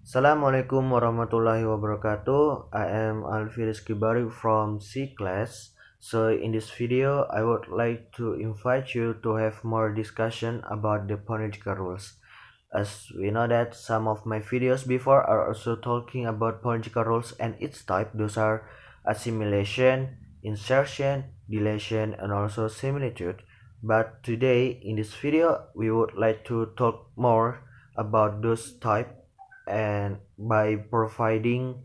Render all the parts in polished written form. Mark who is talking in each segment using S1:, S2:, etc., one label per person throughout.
S1: Assalamualaikum warahmatullahi wabarakatuh. I am Alfiris Kibari from C class. So in this video, I would like to invite you to have more discussion about the phonological rules. As we know that some of my videos before are also talking about phonological rules and its type. Those are assimilation, insertion, deletion, and also similitude. But today in this video, we would like to talk more about those type and by providing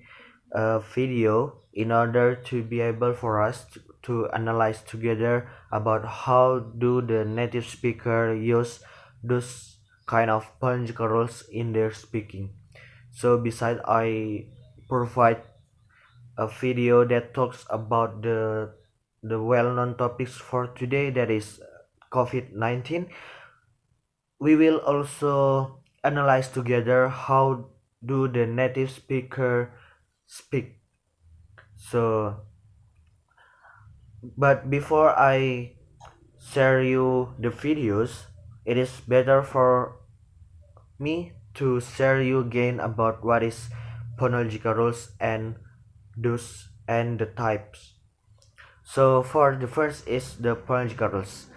S1: a video in order to be able for us to analyze together about how do the native speaker use those kind of phonological rules in their speaking. So besides I provide a video that talks about the well-known topics for today, that is COVID-19, we will also analyze together how do the native speaker speak. So but before I share you the videos, it is better for me to share you again about what is phonological rules and those and the types. So for the first is the phonological rules.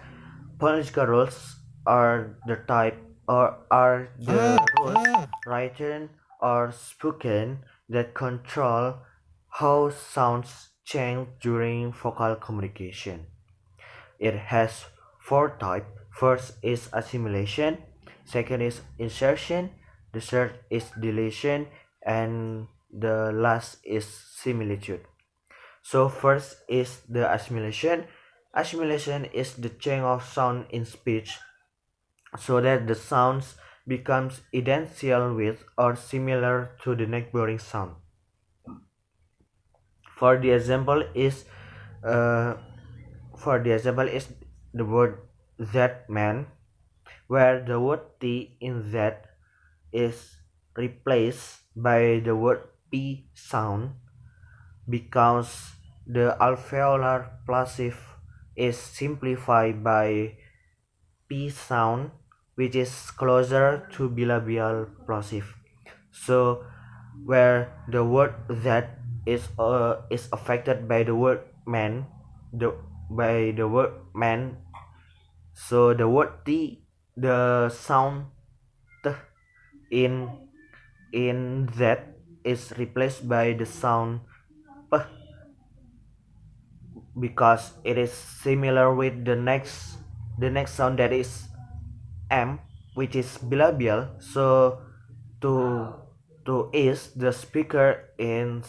S1: Phonological rules are the type or are the rules written or spoken that control how sounds change during vocal communication. It has four types. First is assimilation, second is insertion, the third is deletion, and the last is similitude. So first is the assimilation. Assimilation is the change of sound in speech so that the sounds becomes identical with or similar to the neighboring sound. For the example is uh, for the example is the word that man, where the word T in that is replaced by the word P sound because the alveolar plosive is simplified by P sound, which is closer to bilabial plosive. So where the word that is affected by the word man, the by the word man, so the word T, the sound T in that is replaced by the sound P because it is similar with the next sound, that is M, which is bilabial. So to is the speaker in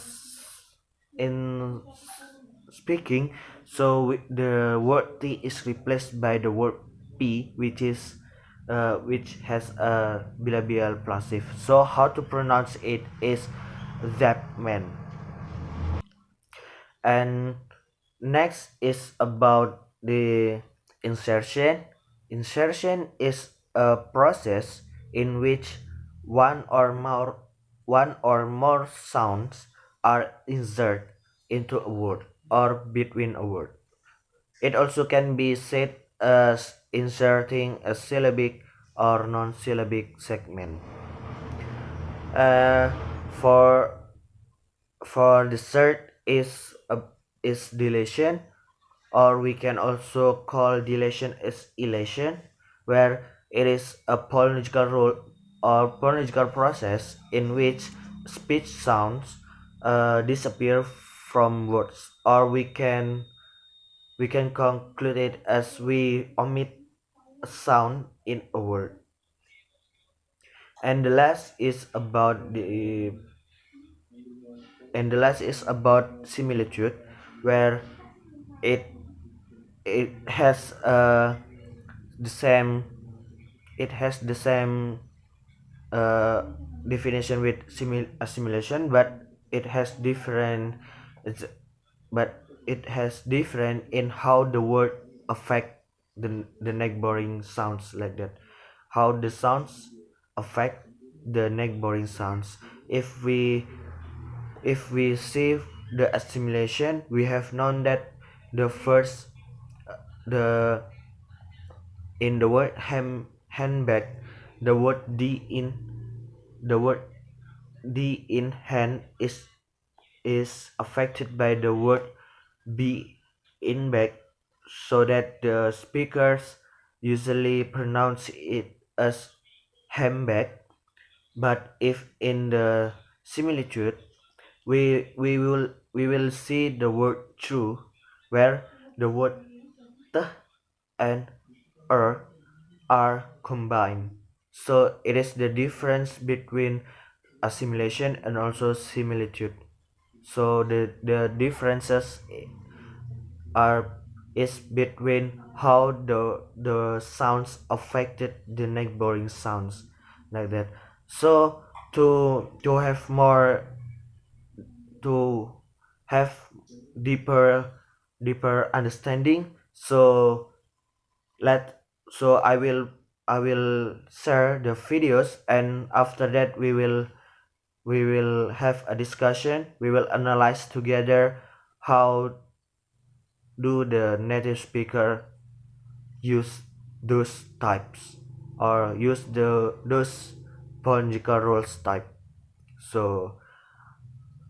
S1: speaking, so the word T is replaced by the word P, which has a bilabial plosive. So how to pronounce it is that man. And next is about the insertion. Insertion is a process in which one or more sounds are inserted into a word or between a word. It also can be said as inserting a syllabic or non-syllabic segment. Uh, for the third is deletion, or we can also call deletion as elation, where it is a phonological rule or phonological process in which speech sounds disappear from words, or we can conclude it as we omit a sound in a word. And the last is about similitude, where it it has the same it has the same uh, definition with assimilation, but it has different it's, but it has different in how the word affect the neighboring sounds, like that, how the sounds affect the neighboring sounds. If we see the assimilation, we have known that the first the in the word handbag, the word D in the word the in hand is affected by the word be in back, so that the speakers usually pronounce it as handbag. But if in the similitude we will see the word true, where the word t and er are combined. So it is the difference between assimilation and also similitude. So the differences are is between how the sounds affected the neighboring sounds, like that. So to have more, to have deeper understanding, so let so I will share the videos, and after that we will have a discussion. We will analyze together how do the native speaker use those types, or use those phonological rules type. So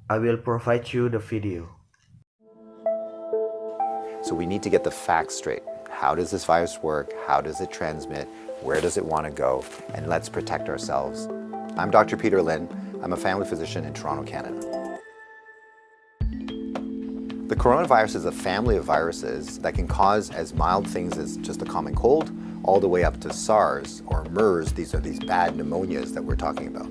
S1: I will provide you the video.
S2: So we need to get the facts straight. How does this virus work? How does it transmit? Where does it want to go? And let's protect ourselves. I'm Dr. Peter Lin. I'm a family physician in Toronto, Canada. The coronavirus is a family of viruses that can cause as mild things as just a common cold, all the way up to SARS or MERS. These are these bad pneumonias that we're talking about.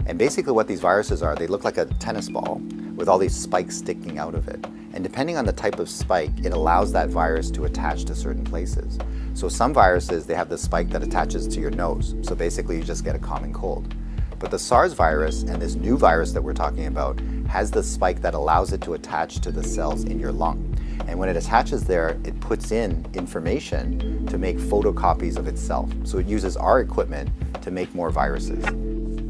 S2: And basically what these viruses are, they look like a tennis ball with all these spikes sticking out of it. And depending on the type of spike, it allows that virus to attach to certain places. So some viruses, they have the spike that attaches to your nose. So basically you just get a common cold. But the SARS virus and this new virus that we're talking about has the spike that allows it to attach to the cells in your lung. And when it attaches there, it puts in information to make photocopies of itself. So it uses our equipment to make more viruses.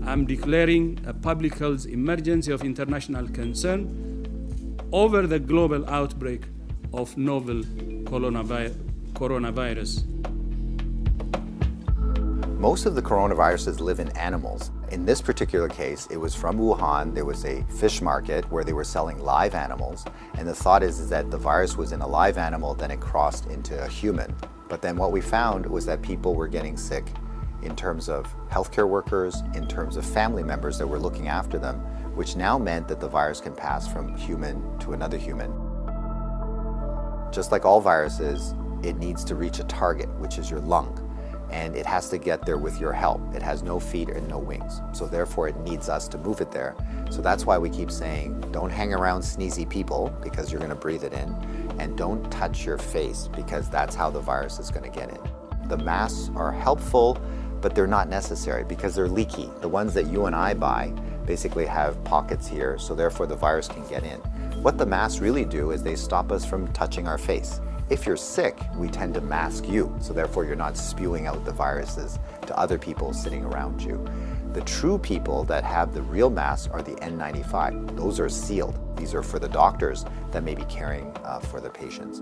S3: I'm declaring a public health emergency of international concern over the global outbreak of novel coronavirus.
S2: Most of the coronaviruses live in animals. In this particular case, it was from Wuhan. There was a fish market where they were selling live animals. And the thought is that the virus was in a live animal, then it crossed into a human. But then what we found was that people were getting sick in terms of healthcare workers, in terms of family members that were looking after them, which now meant that the virus can pass from human to another human. Just like all viruses, it needs to reach a target, which is your lung. And it has to get there with your help. It has no feet and no wings. So therefore it needs us to move it there. So that's why we keep saying, don't hang around sneezy people because you're gonna breathe it in. And don't touch your face because that's how the virus is gonna get in. The masks are helpful, but they're not necessary because they're leaky. The ones that you and I buy basically have pockets here, so therefore the virus can get in. What the masks really do is they stop us from touching our face. If you're sick, we tend to mask you, so therefore you're not spewing out the viruses to other people sitting around you. The true people that have the real masks are the N95. Those are sealed. These are for the doctors that may be caring for the patients.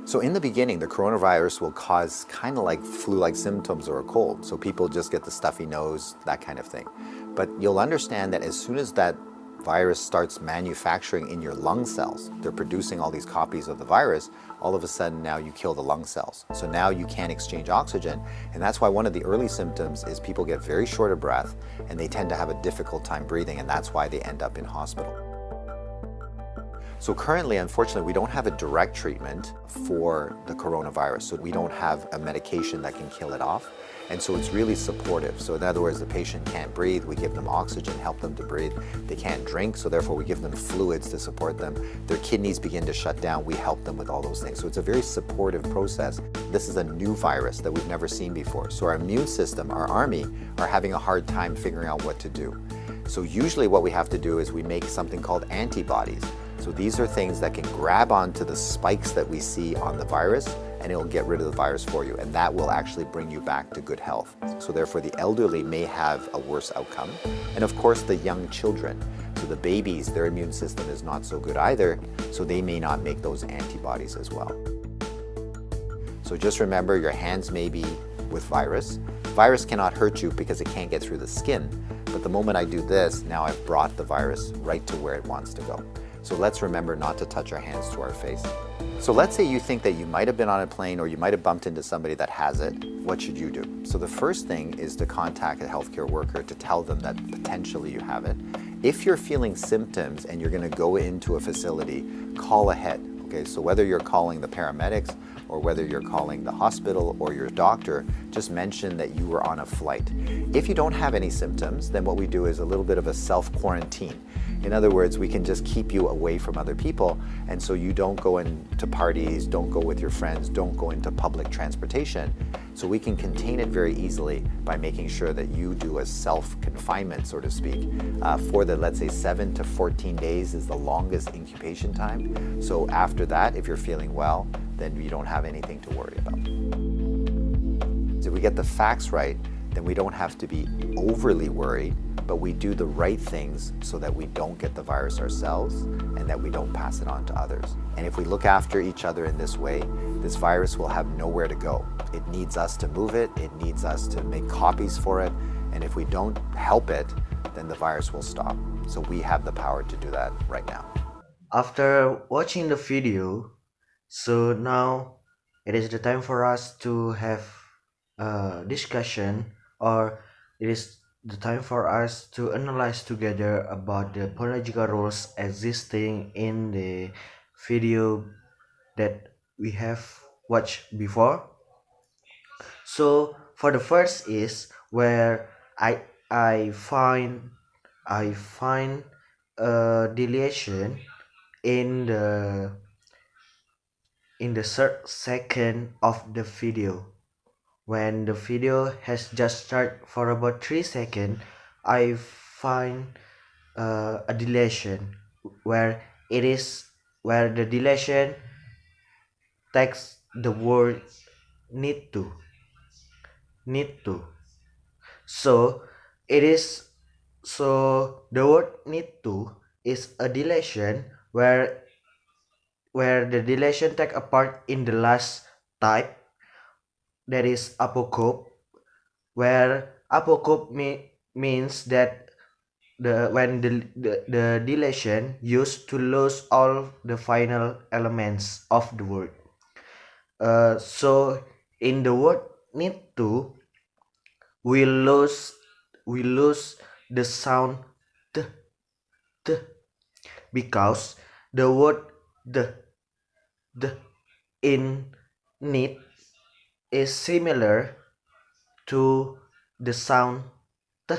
S2: So in the beginning, the coronavirus will cause kind of like flu-like symptoms or a cold. So people just get the stuffy nose, that kind of thing. But you'll understand that as soon as that virus starts manufacturing in your lung cells, they're producing all these copies of the virus, all of a sudden now you kill the lung cells. So now you can't exchange oxygen. And that's why one of the early symptoms is people get very short of breath and they tend to have a difficult time breathing, and that's why they end up in hospital. So currently, unfortunately, we don't have a direct treatment for the coronavirus. So we don't have a medication that can kill it off. And so it's really supportive. So in other words, the patient can't breathe, we give them oxygen, help them to breathe. They can't drink, so therefore we give them fluids to support them. Their kidneys begin to shut down, we help them with all those things. So it's a very supportive process. This is a new virus that we've never seen before. So our immune system, our army, are having a hard time figuring out what to do. So usually what we have to do is we make something called antibodies. So these are things that can grab onto the spikes that we see on the virus, and it'll get rid of the virus for you, and that will actually bring you back to good health. So therefore the elderly may have a worse outcome, and of course the young children. So the babies, their immune system is not so good either, so they may not make those antibodies as well. So just remember, your hands may be with virus, Virus cannot hurt you because it can't get through the skin. But the moment I do this, now I've brought the virus right to where it wants to go. So let's remember not to touch our hands to our face. So let's say you think that you might have been on a plane or you might have bumped into somebody that has it. What should you do? So the first thing is to contact a healthcare worker to tell them that potentially you have it. If you're feeling symptoms and you're going to go into a facility, call ahead. Okay, so whether you're calling the paramedics or whether you're calling the hospital or your doctor, just mention that you were on a flight. If you don't have any symptoms, then what we do is a little bit of a self-quarantine. In other words, we can just keep you away from other people, and so you don't go into parties, don't go with your friends, don't go into public transportation. So we can contain it very easily by making sure that you do a self-confinement, so to speak, for the, let's say, 7 to 14 days is the longest incubation time. So after that, if you're feeling well, then you don't have anything to worry about. If we get the facts right, then we don't have to be overly worried, but we do the right things so that we don't get the virus ourselves and that we don't pass it on to others. And if we look after each other in this way, this virus will have nowhere to go. It needs us to move it, it needs us to make copies for it, and if we don't help it, then the virus will stop. So we have the power to do that right now.
S1: After watching the video, so now it is the time for us to have a discussion, or it is the time for us to analyze together about the phonological rules existing in the video that we have watched before. So for the first is where I find a deletion in the third second of the video. When the video has just started for about 3 seconds, I find a deletion where the deletion takes the word need to. So the word need to is a deletion where the deletion take a part in the last type, that is apocope, where apocope means that when the deletion used to lose all the final elements of the word. So in the word need to, we lose the sound t, because the word the in need is similar to the sound t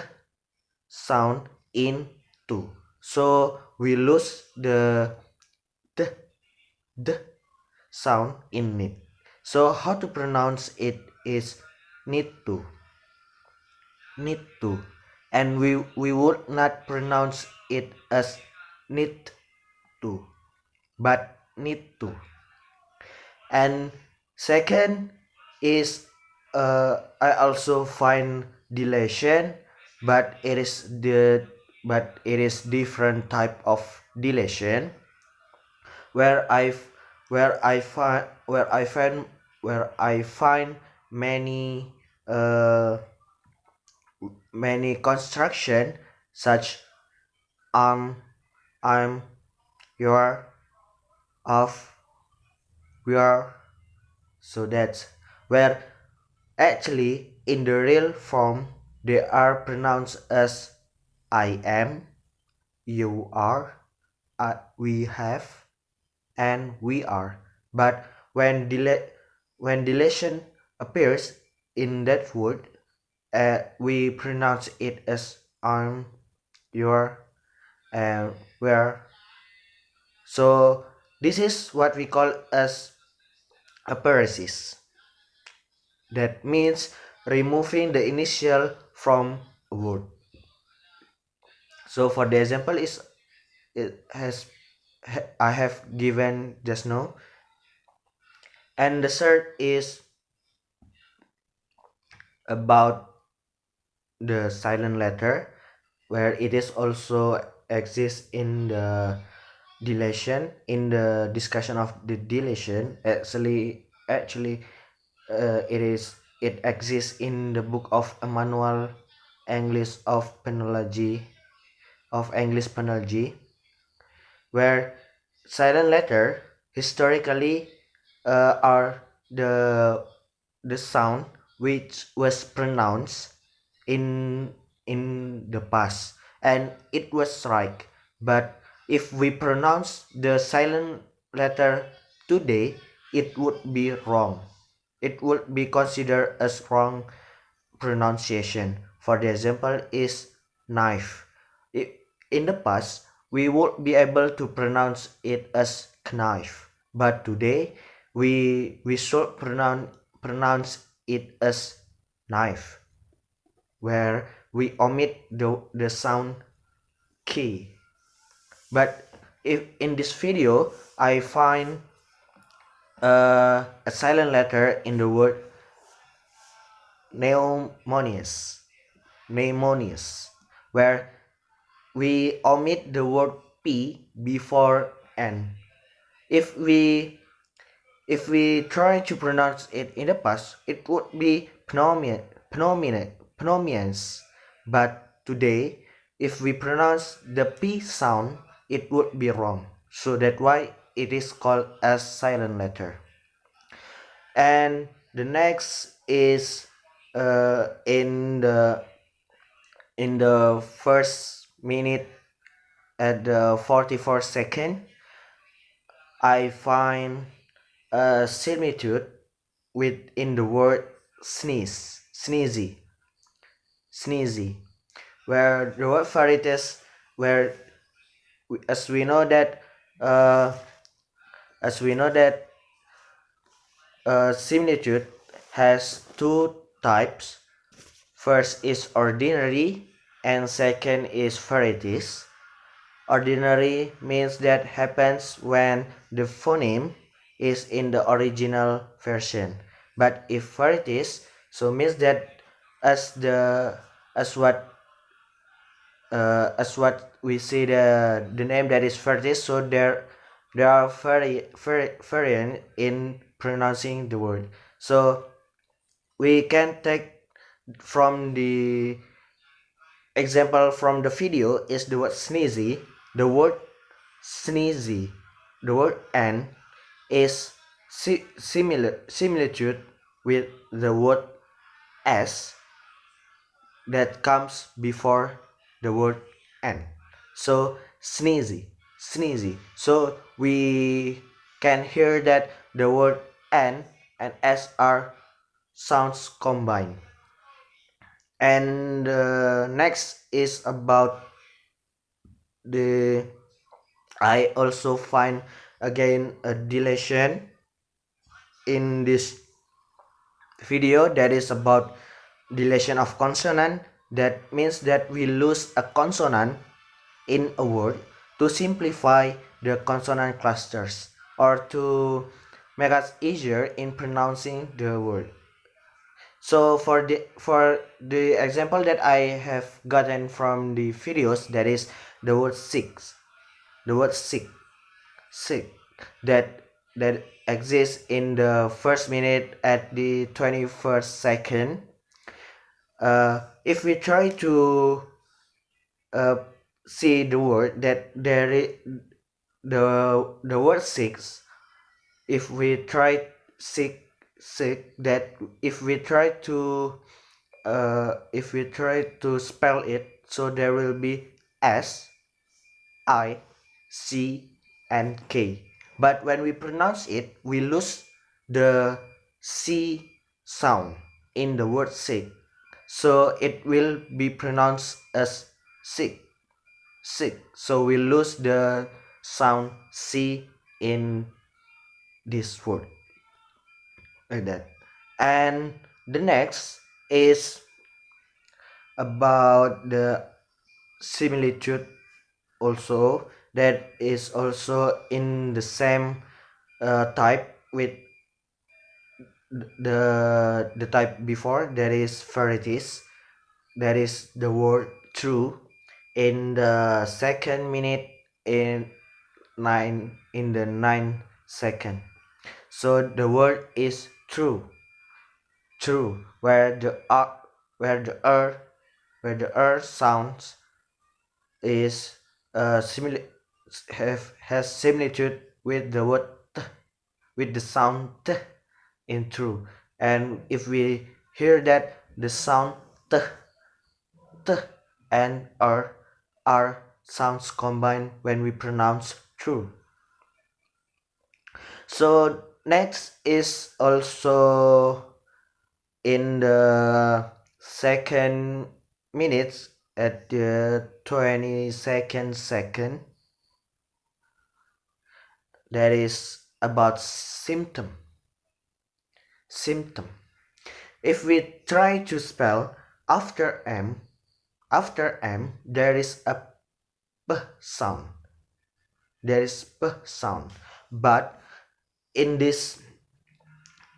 S1: in to. So we lose the sound in need. So how to pronounce it is need to, and we would not pronounce it as need to, but need to. And second is I also find deletion, but it is different type of deletion, where I find many construction such I'm, your, of, we are. So that's where actually in the real form they are pronounced as I am, you are, we have, and we are. But when deletion appears in that word, we pronounce it as I'm, your, and where. So this is what we call as aparesis. That means removing the initial from a word. So for the example I have given just now, and the third is about the silent letter, where it is also exists in the deletion, in the discussion of the deletion. Actually it it exists in the book of Emmanuel English of English Penology, where silent letter historically are the sound which was pronounced in the past, and it was right. But if we pronounce the silent letter today, it would be wrong. It would be considered as wrong pronunciation. For the example is knife. In the past, we would be able to pronounce it as knife, but today we should pronounce it as knife, where we omit the sound key. But if in this video I find a silent letter in the word pneumonious, where we omit the word p before n. If we try to pronounce it in the past, it would be pneumonians. But today, if we pronounce the p sound, it would be wrong. So that's why it is called as silent letter. And the next is in the first minute at the 44 second, I find a similitude within the word sneezy, where the word varieties, where as we know that uh, similitude has two types. First is ordinary, and second is varieties. Ordinary means that happens when the phoneme is in the original version. But if varieties, so means that as the as what we see the name that is varieties, so there are variant in pronouncing the word. So we can take from the example from the video is the word sneezy. The word sneezy, the word n is similitude with the word s that comes before the word n. So sneezy. So we can hear that the word n and s are sounds combined. And next is about the I also find again a deletion in this video, that is about deletion of consonant. That means that we lose a consonant in a word to simplify the consonant clusters or to make us easier in pronouncing the word. So for the example that I have gotten from the videos, that is the word sick that exists in the first minute at the 21st second. If we try to uh, see the word that there is the word six, if we try sick that if we try to spell it, so there will be s I C and K. But when we pronounce it, we lose the C sound in the word sick. So it will be pronounced as sick. So we lose the sound C in this word, like that. And the next is about the similitude, also that is also in the same type with the type before, that is varieties. That is the word true in the second minute in the 9 second. So the word is true. true, where where the earth where the earth sounds is similar has similitude with the word t, with the sound t in true. And if we hear that the sound t, t and r sounds combined when we pronounce true. So next is also in the second minutes at the 22nd second, that is about symptom. If we try to spell after m there is a p sound, but in this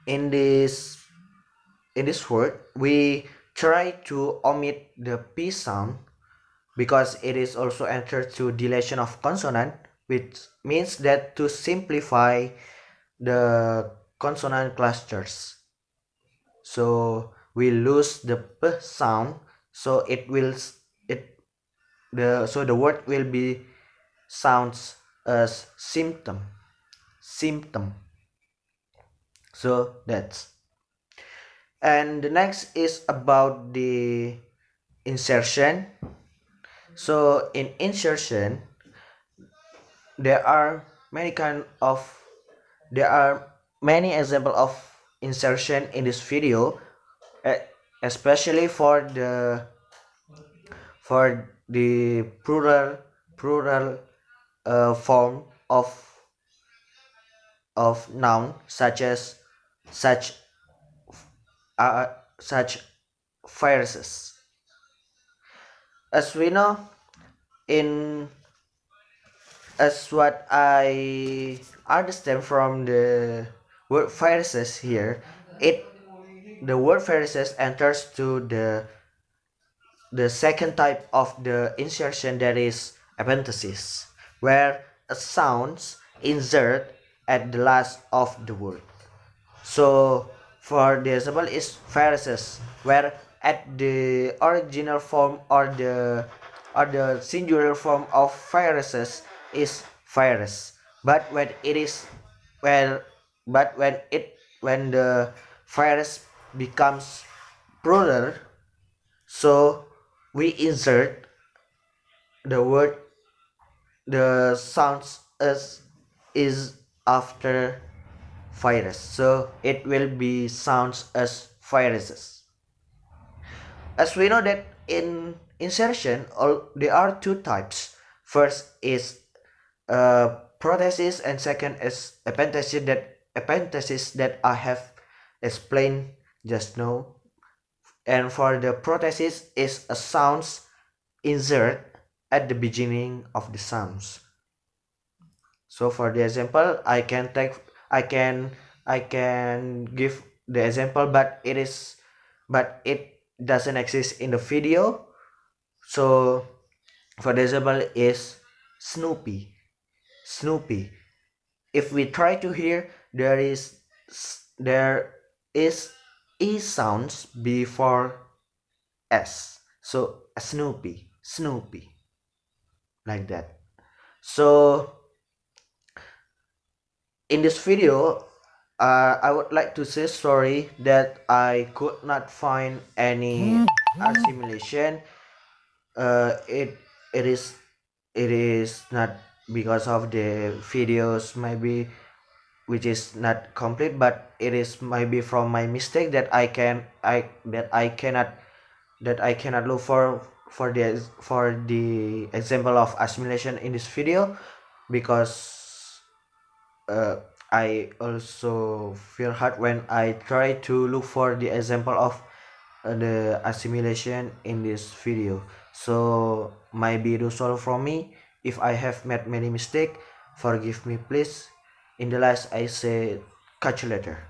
S1: in this in this word we try to omit the p sound because it is also entered through deletion of consonant, which means that to simplify the consonant clusters, so we lose the p sound, so it the word will be sounds as symptom. So that's, and the next is about the insertion. So in insertion there are many kind of there are many example of insertion in this video, eh, especially for the plural form of noun such uh, such viruses. As we know, in as what I understand from the word viruses here, it the word viruses enters to the second type of the insertion, that is epenthesis, where a sounds insert at the last of the word. So for the example is viruses, where at the original form or the singular form of viruses is virus, but when it is well but when the virus becomes plural, so we insert the word the sounds as is after virus, so it will be sounds as viruses. As we know that in insertion there are two types. First is prothesis and second is epenthesis that I have explained just now. And for the prothesis is a sounds insert at the beginning of the sounds. So for the example, I can give the example, but it doesn't exist in the video. So for the example is Snoopy. If we try to hear, there is e sounds before s. So Snoopy, like that. So in this video, I would like to say sorry that I could not find any assimilation. It is not because of the videos maybe which is not complete, but it is maybe from my mistake that I cannot look for the example of assimilation in this video, because I also feel hard when I try to look for the example of the assimilation in this video. So maybe do sorry from me if I have made many mistake. Forgive me please. In the last I say catch you later.